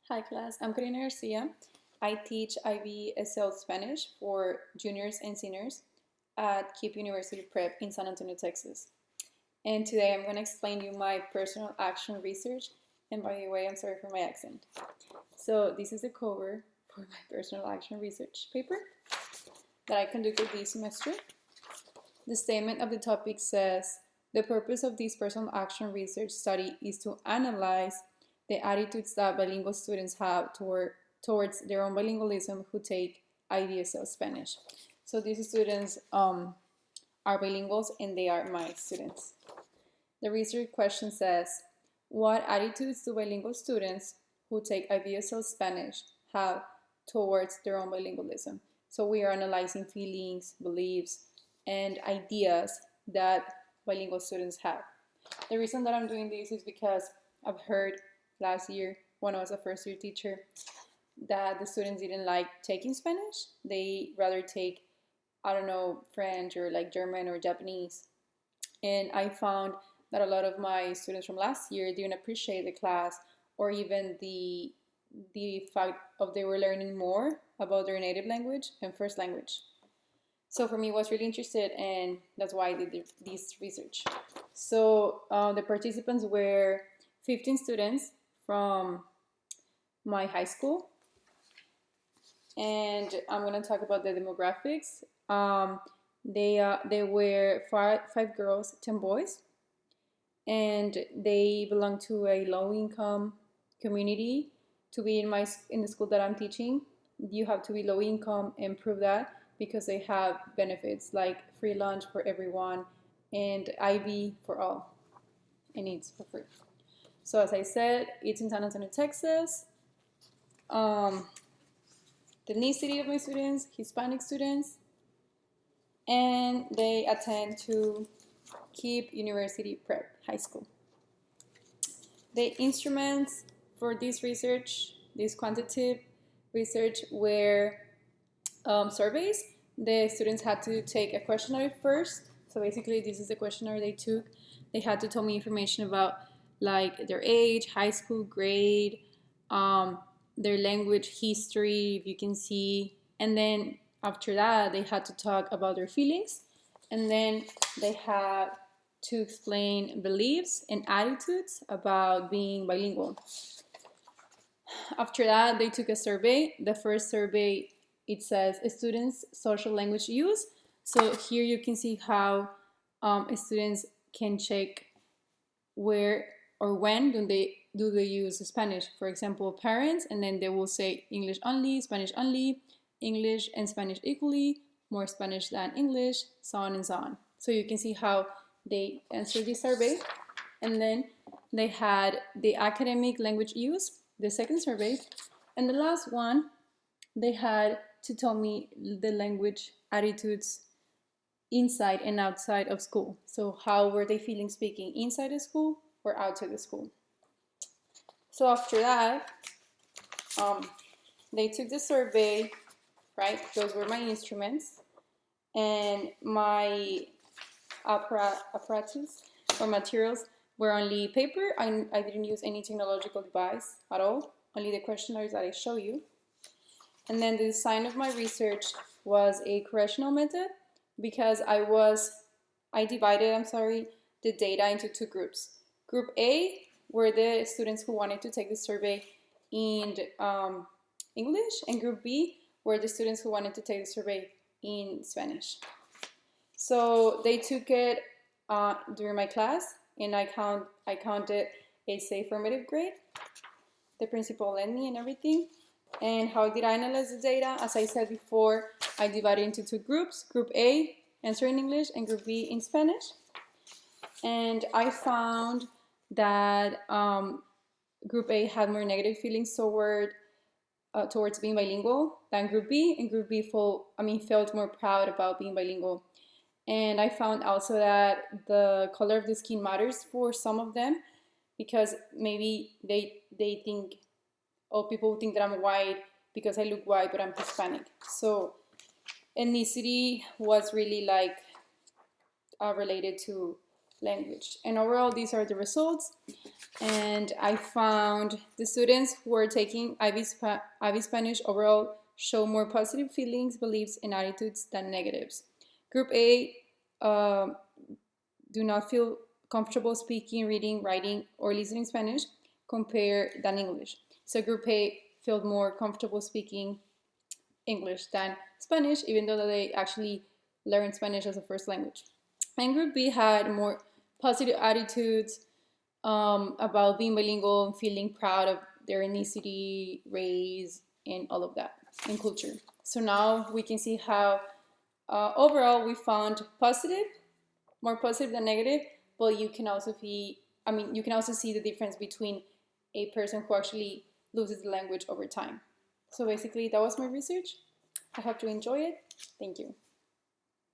Hi class, I'm Karina Garcia. I teach IB-SL Spanish for juniors and seniors at KIPP University Prep in San Antonio, Texas. And today I'm going to explain you my personal action research. And by the way, I'm sorry for my accent. So this is the cover for my personal action research paper that I conducted this semester. The statement of the topic says, the purpose of this personal action research study is to analyze the attitudes that bilingual students have towards their own bilingualism who take IB-SL Spanish. So these students are bilinguals and they are my students. The research question says, what attitudes do bilingual students who take IB-SL Spanish have towards their own bilingualism? So we are analyzing feelings, beliefs, and ideas that bilingual students have. The reason that I'm doing this is because I've heard last year when I was a first year teacher that the students didn't like taking Spanish. They rather take, I don't know, French or like German or Japanese. And I found that a lot of my students from last year didn't appreciate the class or even the fact of they were learning more about their native language and first language. So for me, I was really interested, and that's why I did this research. So the participants were 15 students from my high school, and I'm going to talk about the demographics. They were five girls, 10 boys, and they belong to a low-income community. To be in the school that I'm teaching, you have to be low income and prove that, because they have benefits like free lunch for everyone and IB for all, and it's for free. So as I said, it's in San Antonio, Texas. The ethnicity of my students, Hispanic students, and they attend to KIPP University Prep High School. The instruments for this research, this quantitative research, were surveys. The students had to take a questionnaire first. So basically, this is the questionnaire they took. They had to tell me information about like their age, high school grade, their language history, if you can see. And then after that, they had to talk about their feelings. And then they had to explain beliefs and attitudes about being bilingual. After that, they took a survey. The first survey, it says students' social language use. So here you can see how students can check where or when do they use Spanish. For example, parents, and then they will say English only, Spanish only, English and Spanish equally, more Spanish than English, so on and so on. So you can see how they answered this survey. And then they had the academic language use, the second survey. And the last one, they had to tell me the language attitudes inside and outside of school. So how were they feeling speaking inside the school or outside the school? So after that, they took the survey, right? Those were my instruments, and my apparatus or materials were only paper. I didn't use any technological device at all, only the questionnaires that I show you. And then the design of my research was a correlational method, because I divided the data into two groups. Group A were the students who wanted to take the survey in English, and Group B were the students who wanted to take the survey in Spanish. So they took it during my class, and I counted a affirmative grade. The principal led me and everything. And how did I analyze the data? As I said before, I divided into two groups. Group A, answer in English, and Group B in Spanish. And I found that Group A had more negative feelings towards being bilingual than Group B, and Group B felt more proud about being bilingual. And I found also that the color of the skin matters for some of them, because maybe they think, or people think that I'm white because I look white, but I'm Hispanic. So ethnicity was really like related to language. And overall, these are the results. And I found the students who are taking IB Spanish overall show more positive feelings, beliefs, and attitudes than negatives. Group A do not feel comfortable speaking, reading, writing, or listening Spanish compared than English. So Group A felt more comfortable speaking English than Spanish, even though they actually learned Spanish as a first language. And Group B had more positive attitudes about being bilingual and feeling proud of their ethnicity, race, and all of that, and culture. So now we can see how overall we found positive, more positive than negative, but you can also you can also see the difference between a person who actually loses the language over time. So basically, that was my research. I hope you enjoy it. Thank you.